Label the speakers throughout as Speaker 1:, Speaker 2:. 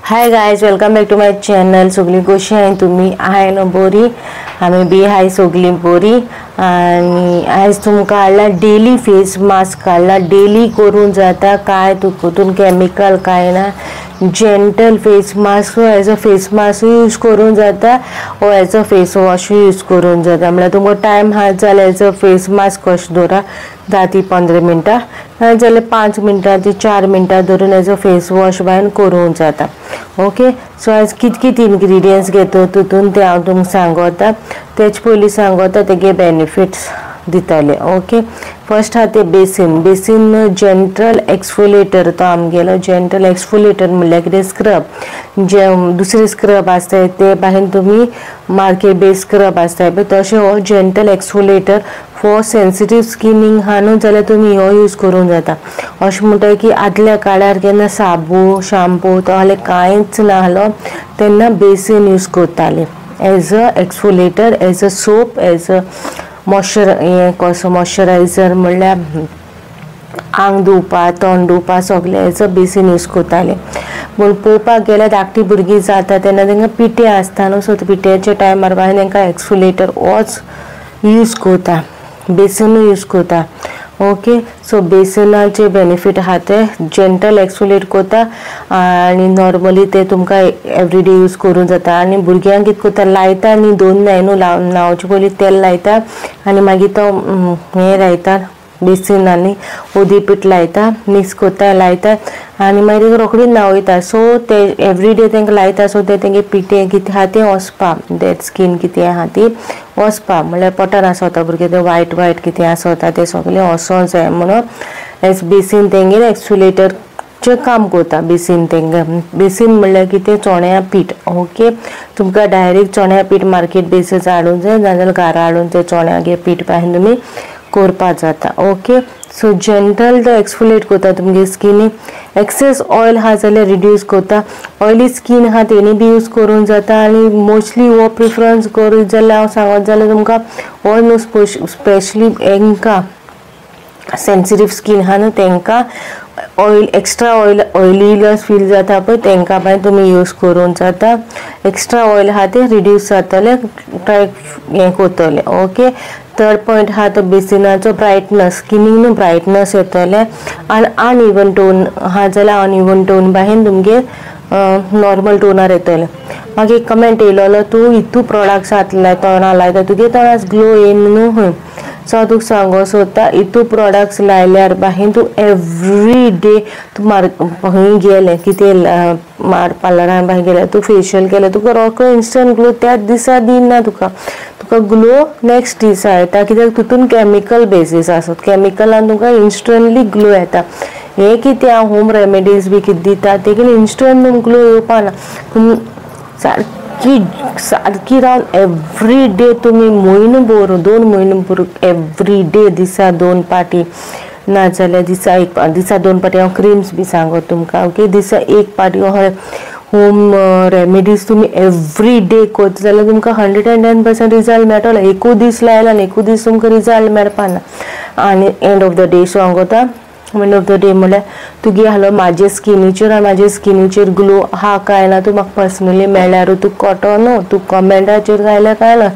Speaker 1: Hi guys, welcome back to my channel. सगळी कशी आहे तुम्ही? आहे ना बरी? आम्ही बी हाय सगळी बरी. आणि आज तुमकां हाडला डेली फेस मास्क हाडला. डेली करून जाता, काय तुकून केमिकल काय ना. Gentle face mask as a face mask use करून जाता ओ as a face wash use करून जाता. म्हळ्यार तुमकां टायम हा जाल्यार एज अ फेस मास्क कशें दवरा 10 ते 15 मिनटां नाजाल्यार 5 मिनटां ते 4 मिनटां धरून एज अ फेस वॉश बायन करूंक जाता. ओके, सो आज कित इन्ग्रेडियंट्स घेतो तितून ते हांव तुमकां सांगता. तेच पयलीं सांगता तेगे बेनिफिट्स दिताले. ओके, फर्स्ट हा ते बेसीन जेंटल एक्सफोलिएटर. तो आमगेलो जेंटल एक्सफोलिएटर म्हणल्यार कितें स्क्रब. जे दुसरे स्क्रब आसताय ते भायर तुमी मार्केट बेस स्क्रब आसताय पळय तशें हो जेंटल एक्सफोलिएटर फॉर सेन्सिटीव स्किनींग हा न्हू जाल्यार तुमी हो यूज करूंक जाता. अशें म्हणटा की आदल्या काळार केन्ना साबू शॅम्पू तो जाल्यार कांयच नाहलो तेन्ना बेसीन यूज करताले as a exfoliator, as a soap, as a moisturiser म्हणल्यार आंग धुवपा तोंड धुवपा सगळे एज अ बेसीन यूज करताले. पूण पळोवपाक गेल्यार धाकटी भुरगीं जाता तेन्ना तांकां पिटे आसता न्हू, सो पिट्याच्या टायमार भायर तांकां एक्सफोलिएटर होच यूज करता, बेसीनूय यूज करता. ओके, सो बेसिनाचे बेनिफीट आहा ते जेंटल एक्सफोलिएट करता आनी नॉर्मली ते तुमकां एवरीडे यूज करूंक जाता. आनी भुरग्यांक कितें करता लायता न्ही, दोन न्हू न्हांवचे पयलीं तेल लायता आनी मागीर तो हें लायता बेसिनांनी उदी पीठ लायता, मिक्स करता लायता आनी मागीर रोखडीच न्हांव वयता. सो ते एवरीडे तांकां लायता सो ते तेंगे पिटे कितें आहा तें वचपा, डेड स्कीन कितें आहा ती वचपा म्हणल्यार पोटान आसता भुरगें तें वायट कितें आसता तें सगळें वचोंक जाय म्हणून एज बेसीन तेंगेर एक्सफोलिएटरचें काम करता. बेसीन म्हणल्यार कितें चोण्या पीठ. ओके, तुमकां डायरेक्ट चोण्या पीठ मार्केट बेसीस हाडूंक जाय नाजाल्यार घरा हाडून तें चोण्यागे पीठ पासून तुमी करपा जाता. ओके, सो जेंटल तो एक्सफोलिएट करता तुमगे स्किनीक. एक्सेस ऑयल हा जाल्यार रिड्यूस करता. ऑयली स्कीन हा तेणी बी यूज करूंक जाता आनी मोस्टली हो प्रिफरन्स करीत जाल्यार हांव सांगत जाल्यार तुमकां हो न्हू स्पेशली हांकां सेन्सिटीव स्कीन आहा न्हू तांकां ऑयल एक्स्ट्रा ऑयलीनेस फील जाता पळय तांकां भायर तुमी यूज करूंक जाता. एक्स्ट्रा ऑयल आहा ते रिड्यूस जातले ट्राय हें करतले. ओके, थर्ड पॉयंट हा तो बेसिनाचो ब्रायटनस. स्किनीक न्हू ब्रायटनस येतले आनी अनइवन टोन हा जाल्यार अनइवन टोन भायर तुमगे नॉर्मल टोनार येतले. मागीर एक कमेंट येयलोलो तूं हितू प्रोडक्ट्स तोंडां लायता तुगे तोंडार ग्लो येयना न्हू खंय. सो हांव तुका सांगूंक सोदता हितू प्रोडक्ट्स लायल्यार भायर तूं एवरी डे तूं खंय गेलें कितें पार्लरान भायर गेलें तूं फेशियल केलें तुका रोखडो इन्स्टंट ग्लो त्याच दिसा दिना. तुका ग्लो नेक्स्ट दिसा येता कित्याक तितून केमिकल बेसीस आसत. केमिकलान तुका इन्स्टंटली ग्लो येता. हे कितें हांव होम रेमेडीज बी कितें दिता तेगे इन्स्टंट ग्लो येवपाना. पूण सारकी रावन एवरी डे तुमी म्हयनो भर 2 म्हयने भर एवरी डे दिसा 2 पाटी नाजाल्यार दिसा 2 पाटी हांव क्रिम्स बी सांगत तुमकां. ओके, दिसा 1 पाटी होम रेमेडीज तुमी एवरी डे करता जाल्यार तुमकां 110% रिजल्ट मेळटलो. एकूच दीस लायला आनी एकूच दीस तुमकां रिजल्ट मेळपाना. आनी एंड ऑफ द डे सांगता एंड ऑफ द डे म्हणल्यार तुगे आहलो म्हाज्या स्किनीचेर आनी म्हाज्या स्किनीचेर ग्लो आहा काय ना तूं म्हाका पर्सनली मेळ्ळ्यार तूं कोटो न्हू तूं कमेंटाचेर घायल्यार काय ना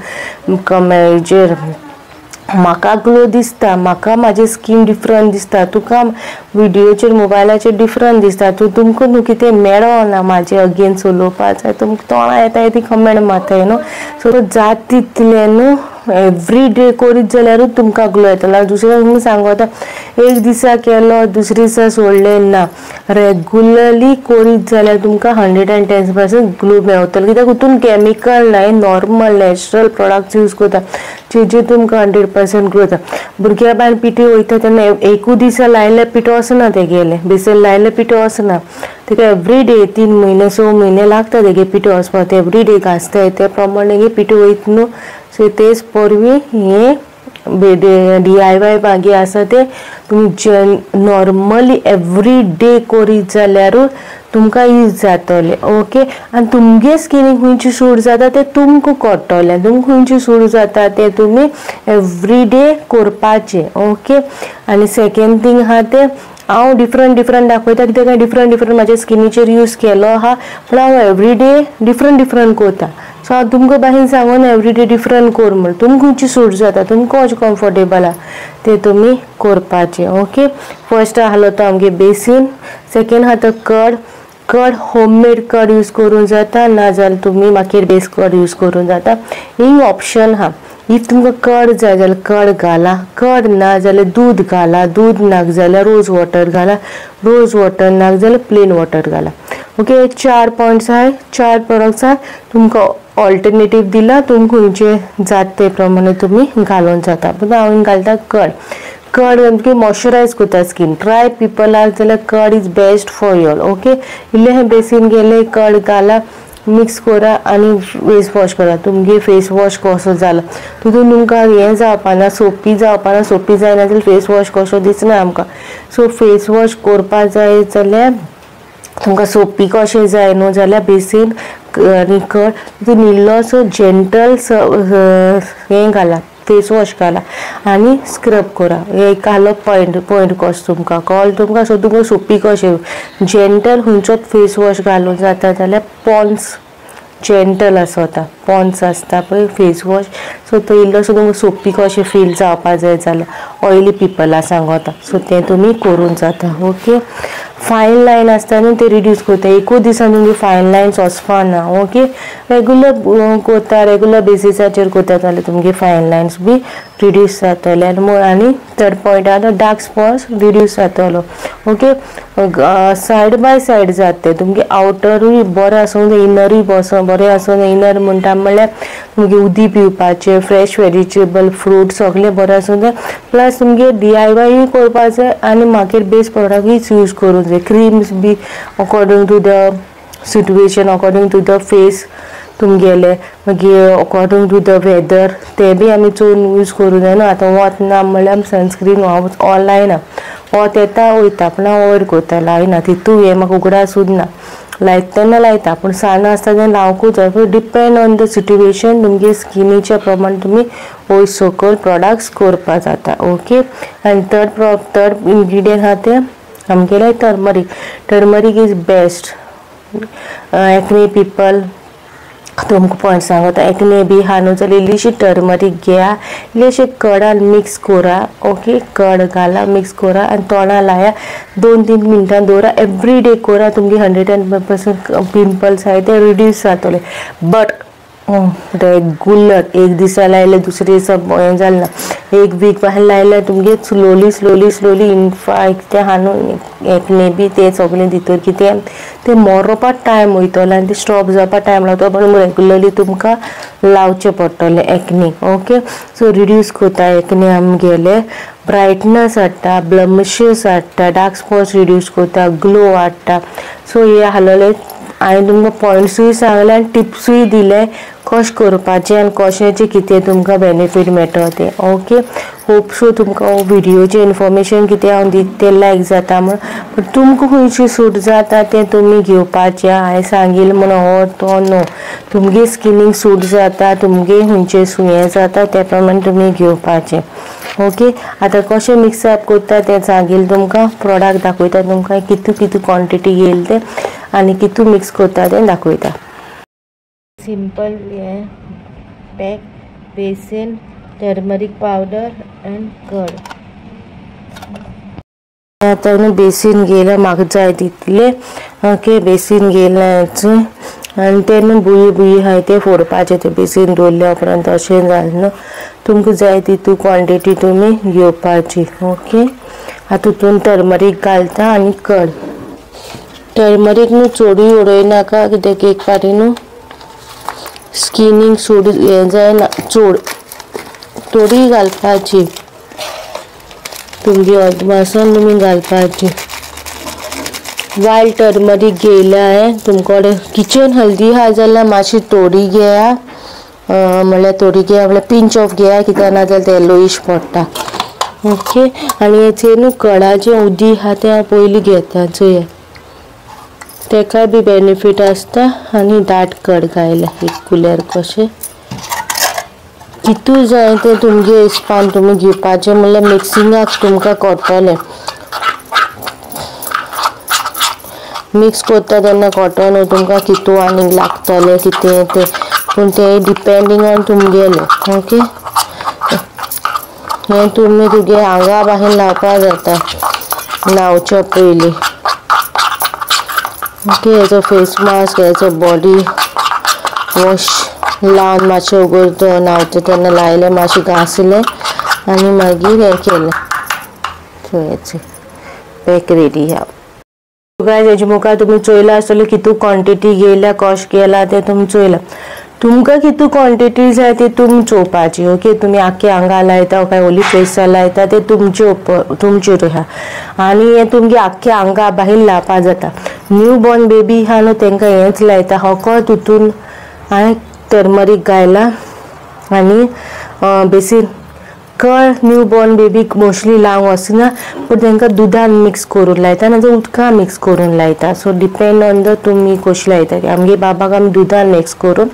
Speaker 1: कमेंटाचेर म्हाका ग्लो दिसता, म्हाका म्हाजें स्कीन डिफरंट दिसता, तुका विडियोचेर मोबायलाचेर डिफरंट दिसता. तुमकां न्हू कितें मेळो ना म्हाजें अगेन उलोवपा जाय तुमकां तोंडां येताय ती कमेंट मारताय न्हू. सो जाता तितलें न्हू एवरी डे करीत जाल्यारूच तुमकां ग्लो येतलो. दुसरें तुमकां सांगता एक दिसा केलो दुसरे दिसा सोडलें ना, रेगुलरली करीत जाल्यार तुमकां 110% ग्लो मेळटलो. कित्याक हितून केमिकल ना, नॉर्मल नॅचरल प्रोडक्ट्स यूज करता जेजे तुमकां 100% ग्लो येता. भुरग्या भायर पिटे वयता तेन्ना एकूच दिसा लायल्यार पिठो वचना तेगेले बेसीन लायल्यार पिठो वचना. तेका एवरी डे 3 म्हयने 6 म्हयने लागता तेगे पिठो वचपाक. ते एवरी डे घासताय ते प्रमाणे तेगे पिठो वयता न्हू. सो तेच परवीं हे DIY बागी आसा ते तुमी नॉर्मली एवरी डे करीत जाल्यारूच तुमकां यूज जातले. ओके, आनी तुमगे स्किनीक खंयची सूट जाता ते तुमकां कळटले. तुमकां खंयची सूट जाता ते तुमी एवरी डे करपाचे. ओके, आनी सेकंड थिंग आहा ते हांव डिफरंट दाखयता कित्याक हांवें डिफरंट म्हाज्या स्किनीचेर यूज केलो आहा, पूण हांव एवरीडे डिफरंट करता. सो हांव तुमकां बाहेर सांगून एवरीडे डिफरंट कर म्हण. तुमकां खंयची सूट जाता, तुमकां कशें कम्फर्टेबल आहा तें तुमी करपाचें. ओके, फर्स्ट आसलो तो आमगे बेसीन, सेकेंड आहा तो कड होममेड कड यूज करूं जाता, नाजाल्यार तुमी मागीर बेस कड यूज करूं जाता. हिंग ऑप्शन आहा. इफ तुमकां कड जाय जाल्यार कड घाला, कड ना जाल्यार दूध घाला, दूध नाक जाल्यार रोज वॉटर घाला, रोज वॉटर नाक जाल्यार प्लेन वॉटर घाला. ओके, 4 पॉयंट्स आहाय, 4 प्रोडक्ट्स आहाय. तुमकां ऑल्टरनेटीव दिला, तुमकां खंयचे जाता ते प्रमाणे तुमी घालून जाता. पूण हांव घालता कड आमगे मॉइश्चरायज करता स्कीन. ड्राय पीपल आहा जाल्यार curd is best for y'all. Okay, इल्लें बेसीन गेले, कड घाला, मिक्स करा आनी फेस वॉश करा. तुमगे फेस वॉश कसो जाला तितून तुमकां हें जावपाना, सोपी जावपाना, सोपी जायना जाल्यार फेस वॉश कसो दिसना आमकां. सो फेस वॉश करपा जाय जाल्यार तुमकां सोपी कशें जाय न्हू जाल्यार बेसीन आनी कड तितून इल्लोसो जेंटल हें घाला, फेस वॉश घाला आनी स्क्रब करा. एक आसलो पॉयंट कसो तुमकां कळ्ळो तुमकां. सो तुमकां सोपी कशें जेंटल खंयचोच फेस वॉश घालूं जाता जाल्यार पॉन्स जेंटल आसता, पॉन्स आसता पळय फेस वॉश. सो तो इल्लोसो तुमकां सोपी कशें फील जावपा जाय जाल्यार ऑयली पिपला सांगता. सो तें तुमी करूं जाता. ओके, फायन लायन आसता न्हू ते रिड्यूस करता. एकूच दिसान तुमगे फायन लायन्स वचपाना. ओके, रेगुलर करता, रेगुलर बेसिसाचेर करता जाल्यार तुमगे फायन लायन्स बी रिड्यूस जातले. आनी थर्ड पॉयंट आहा तो डार्क स्पॉट्स रिड्यूस जातलो. ओके, सायड बाय सायड जाता तुमगे आउटरूय बरें आसूं जाय, इनरूय बरें आसूं जाय. इनर म्हणटा म्हणल्यार तुमगे उदीक पिवपाचें, फ्रेश वेजिटेबल, फ्रूट सगळें बरें आसूं जाय. प्लस तुमगे DIY करपा जाय आनी मागीर बेस प्रोडक्टूच यूज करूं जाय. क्रीम्स बी according to the situation, according to the face तुमगेले, मागीर अकॉर्डिंग टू द वेदर ते बी आमी चोवन यूज करूं जाय न्हू. आतां वत ना म्हणल्यार सनस्क्रीन ऑल लायना, वत येता वयता पूण हांव अवॉयड करता, लायना. तितू हें म्हाका उगडास सुद्दां ना, लायता तेन्ना लायता पूण सान्न आसता तेन्ना लावंकूच जाय. पूण डिपेंड ऑन द सिट्युएशन तुमगे स्किनीच्या प्रमाणे तुमी वयर सकयल प्रोडक्ट्स करपा जाता. ओके, आनी थर्ड इंग्रिडियंट आहा ते आमगेले turmeric is best. Acne people तुमकां पॉयंट सांगता, एक्ने बी आहा न्हू जाल्यार इल्लीशी टर्मरीक घेया, इल्लेशे कडान मिक्स करा. ओके, कड घाला, मिक्स करा आनी तोंडां लाया, 2-3 मिनटां दवरा. एवरीडे करा, तुमगे 110% पिंपल्स आहाय ते रिड्यूस जातले. बट रेगुलर एक दिसा लायले दुसरे दिसा हें जालें ना, एक वीक भायर लायल्यार तुमगे स्लोली इनफॅक्ट ते आहा न्हू एक्ने बी ते सगळें भितर कितें ते मरोवपाक टायम वयतलो आनी ते स्टॉप जावपाक टायम लागतलो. पण रेगुलरली तुमकां लावचें पडटलें एक्ने. ओके, सो रिड्यूस करता एक्ने आमगेले, ब्रायटनस हाडटा, ब्लमिशेस हाडटा, डार्क स्पॉट्स रिड्यूस करता, ग्लो हाडटा. सो हे आसलेले हांवें तुमकां पॉयंट्सूय सांगले आनी टिप्सूय दिले कशें करपाचें आनी कशेंचें कितें तुमकां बेनिफीट मेळटा तें. ओके, होप सो तुमकां व्हिडिओचें इन्फॉर्मेशन कितें हांव दिता तें लायक जाता म्हण. पूण तुमकां खंयचें सूट जाता तें तुमी घेवपाचें. हांवें सांगिल्लें म्हण हो तो न्हू, तुमगे स्किनीक सूट जाता, तुमगे खंयचें हें जाता त्या प्रमाणे तुमी घेवपाचें. ओके, आतां कशें मिक्सअप करता तें सांगिल्लें तुमकां, प्रोडक्ट दाखयता तुमकां कितू क्वॉन्टिटी घेयला तें आनी कितू मिक्स करता तें दाखयता. सिंपल हें pack, basin, turmeric powder and कड. आतां न्हू बेसीन घेयला म्हाका जाय तितलें. ओके, बेसीन घेयलां आनी ते न्हू बुयी आहाय ते फोडपाचें. ते बेसीन दवरल्या उपरांत अशें जालें न्हू, तुमकां जाय तितू क्वॉन्टिटी तुमी घेवपाची. ओके, आतां तितून टर्मरीक घालता आनी कड. टर्मरीक न्हू चडूय उडोयनाका कित्याक एक पाटी न्हू स्किनीक सूट हें जायना चड, थोडी घालपाची तुमगे अदमासान तुमी घालपाची. वायल्ड टर्मरीक घेयला हांवें. तुमकोडे किचन हल्दी आहा जाल्यार मातशी थोडी घेया, म्हणल्यार थोडी घेया म्हणल्यार पिंच ऑफ घेया, कित्याक ना जाल्यार ते येलोईश पडटा. ओके, आनी हेचेर न्हू कडाचें उदीक आहा तें हांव पयलीं घेता चोया, तेका बी बेनिफीट आसता. आनी दाट कड घायला एक कुलेर कशें. कितू जाय तें तुमगे हिसपान तुमी घेवपाचें, म्हणल्यार मिक्सिंगाक तुमकां कोडटलें. मिक्स करता तेन्ना कॉटन तुमकां कितू आनीक लागतलें कितें तें पूण तें डिपेंडींग ऑन तुमगेलें ओके हें तुमी तुगे आंगा बाहेर लावपा जाता न्हांवच्या पयलीं ओके हेचो फेस मास्क हेचो बॉडी वॉश लावन मातशें उगोर न्हांवता तेन्ना लायलें मातशें घासलें आनी मागीर हें केलें सो हेचें पॅक रेडी हा गायज हेजे मुखार तुमी चोयलां आसतलें कितू क्वॉन्टिटी घेयल्या कॉस्ट केला तें तुमी चोयलां तुमकां कितू क्वॉन्टिटी जाय ती तुमी चोवपाची ओके तुमी आख्खे आंगा लायता काय ओली फेसा लायता ते तुमचेर आहा आनी हें तुमगे आख्खे आंगा बाहेर लावपा जाता न्यू बॉर्न बेबी आहा न्हू तेंकां हेंच लायता फकत तितून हांवें टर्मरीक घायला आनी बेसीन कळ न्यू बॉर्न बेबीक मोस्टली लावंक वचना पूण तेंकां दुदान मिक्स करून लायता नाजाल्यार उदकां मिक्स करून लायता सो डिपेंड ऑन द तुमी कशी लायता आमगे बाबाक आमी दुदान मिक्स करून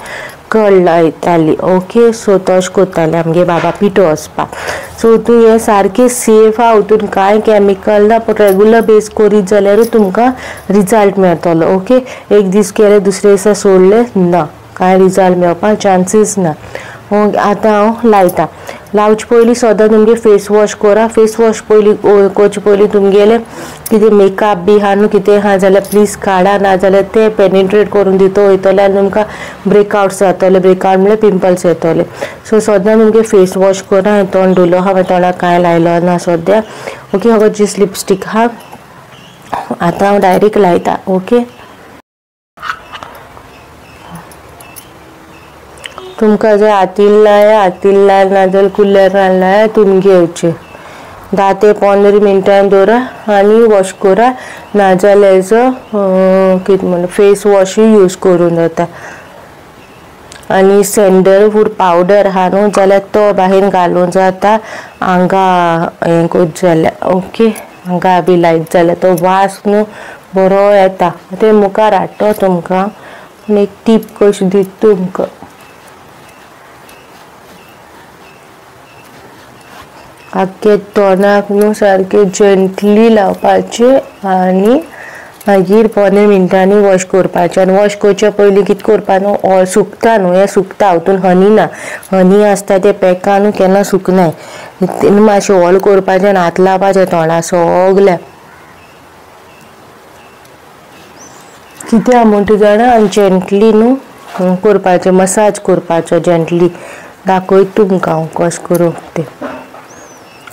Speaker 1: कळ लायताली ओके सो तशें कोत्ताले आमगे बाबा पिठो वचपाक सो तूं हें सारकें सेफ आहा हितून कांय कॅमिकल ना पूण रेगुलर बेस करीत जाल्यारूच तुमकां रिजल्ट मेळटलो ओके एक दीस केलें दुसरे दिसा सोडलें ना कांय रिजल्ट मेळपाक चान्सीस ना आतां हांव लायता लावचे पयलीं सदां तुमगे फेस वॉश करा फेस वॉश पयलीं करचे पयलीं तुमगेलें कितें मेकअप बी आहा न्हू कितें आहा जाल्यार प्लीज काडा नाजाल्यार तें पेनिट्रेट करून दितो वयतले आनी तुमकां ब्रेकआउट्स जातले ब्रेकआउट म्हळ्यार पिंपल्स येतले सो सदां तुमगे फेस वॉश करा हांवें तोंड धुलो आहा हांवें तोंडाक कांय लायलो ना सद्या ओके हांव जी लिपस्टीक आहा आतां हांव डायरेक्ट लायता ओके तुमकां जर हातीन लाय नाजाल्यार कुल्लेरान लाय तुमगे येवचें 10 ते 15 मिनटां दवरा आनी वॉश करा नाजाल्यार हेजो कितें म्हणटा फेस वॉशूय यूज करून जाता आनी सॅन्डलवूड पावडर आहा न्हू जाल्यार तो बाहेर घालूं जाता आंगा हें कोत जाल्यार ओके आंगा बी लायत जाल्यार तो वास न्हू बरो येता ते मुखार हाडटो तुमकां एक टीप कशी दिता तुमकां आख्खे तोंडाक न्हू सारकें जंटली लावपाचें आनी मागीर 15 मिनटांनी वॉश करपाचें आनी वॉश करचे पयलीं कितें करपा न्हू सुकता न्हू हें सुकता हितून हनी ना हनी आसता तें पॅकान न्हू केन्ना सुकनाय मातशें हॉल करपाचें आनी हात लावपाचें तोंडा सगल्या कितें आहा म्हूण तूं जाणा आनी जंटली न्हू करपाचें मसाज करपाचो जंटली दाखयता तुमकां हांव कशें करूं तें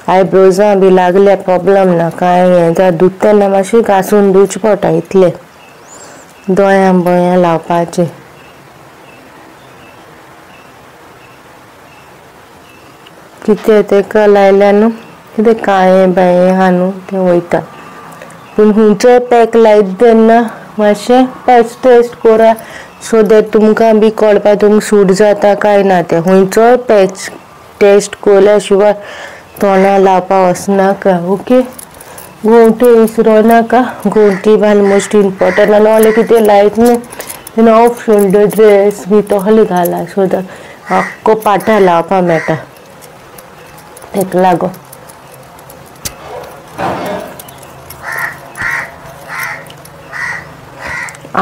Speaker 1: आयब्रोजां बी लागल्या प्रॉब्लम ना कांय हें जाता धुता तेन्ना मातशें घासून धुवचें पडटा इतलें दोळ्यां बोळ्यां लावपाचें कितें तेका लायल्यार न्हू कितें काळें बायें आहा न्हू तें वयता पूण खंयचोय पॅक लायता तेन्ना मातशें पॅच टेस्ट करा सो दॅट तुमकां बी कळपा तुमकां सूट जाता काय ना तें खंयचोय पॅच टेस्ट केल्या शिवाय तोंडां लावपा वचनाका ओके गोंवटी विसरो नाका गोंवटी बायल मोस्ट इम्पॉर्टंट आनी ओले कितें लायत न्हू तेन्ना ऑफ शोल्डर ड्रेस बी तसले घाला सो दॅट आख्खो पाठार लावपा मेळटा तेका लागून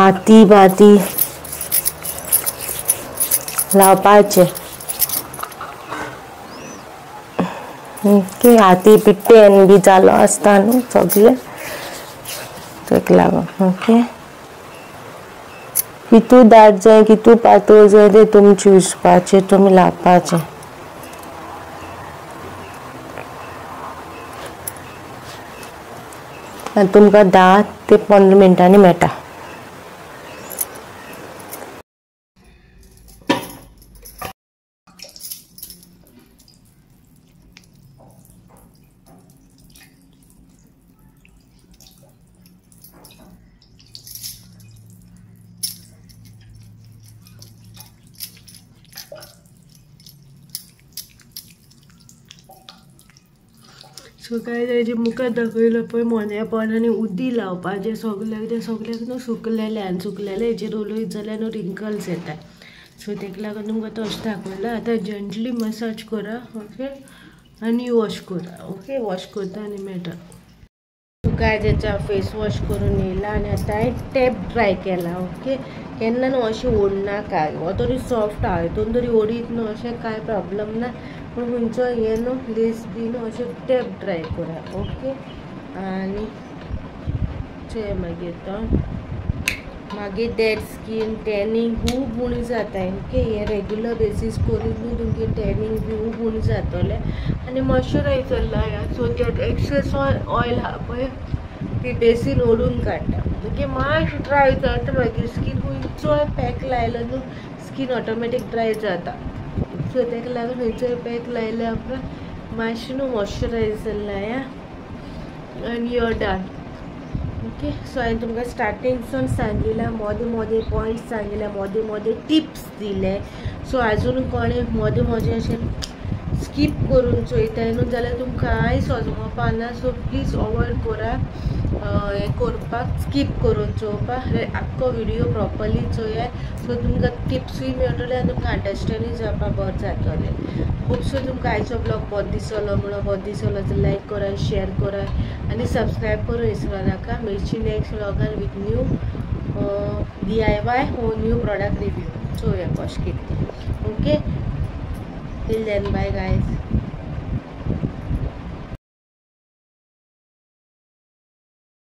Speaker 1: आती बाती लावपाचें ओके हाती पिट्टेन बी जालो आसता न्हू सगळें तेका लागून ओके कितू दाट जाय कितू पातळ जाय तें तुमी चिवपाचें तुमी लावपाचें आनी तुमकां 10 ते 15 मिनटांनी मेळटा सो काय तेजे मुखार दाखयलो पळय मोन्या पोंदांनी उदी लावपाचें सगल्याक न्हू सुकलेले हेजेर उलयत जाल्यार न्हू रिंकल्स येता सो तेका लागून तुमकां तशें दाखयला आतां जंटली मसाज करा ओके आनी वॉश करा ओके वॉश करता आनी मेळटा काय त्याचा फेस वॉश करून येयला आनी आतां हांवें टॅप ड्राय केला. ओके, केन्ना न्हू अशें ओडनाका, हो तरी सॉफ्ट आहा, हितून तरी ओडीत न्हू अशें कांय प्रॉब्लम ना. पूण खंयचो हें न्हू लेस बी न्हू अशें टॅप ड्राय करा. ओके, आनी चे मागीर डेड स्कीन टॅनिंग खूब उणी जाता. ओके, हे रेग्युलर बेसीस करून न्हू तुमगे टॅनिंग बी खूब उणी जातलें. आनी मॉइश्चरायझर लाया, सो त्यात एक्सेस ऑयल आहा पळय ती बेसीन ओडून काडटा. ओके, मातशें ड्राय जाता मागीर स्कीन खंयचोय पॅक लायलो न्हू स्कीन ऑटोमॅटीक ड्राय जाता. सो ताका लागून खंयचोय पॅक लायल्या उपरांत मातशें न्हू मॉइश्चरायझर लाया आनी यू आर डन. ओके, सो हांवें तुमकां स्टार्टिंगसून सांगिल्लें, मोदे मोदे पॉयंट्स सांगिल्ले, मोदे मोदे टिप्स दिले. सो आजून कोणें मोदे मोदे अशें स्कीप करून चोयताय न्हू जाल्यार तुमकां कांय सोजमोवपा ना. सो प्लीज अवॉयड करा हें करपाक, स्कीप करून चोवपाक. आख्खो व्हिडियो प्रॉपरली चोयात. सो तुमकां टिप्सूय मेळटले आनी तुमकां अंडरस्टँडूय जावपाक बरें जातलें. होप सो तुमकां आयचो ब्लॉग बरो दिसलो. म्हणून बरो दिसलो जाल्यार लायक करा, शेअर करा आनी सबस्क्रायब करूं विसरू नाका. मेळची नेक्स्ट व्लॉगान with new DIY or new product review. चोया कशें कितें. Okay, till then, bye guys.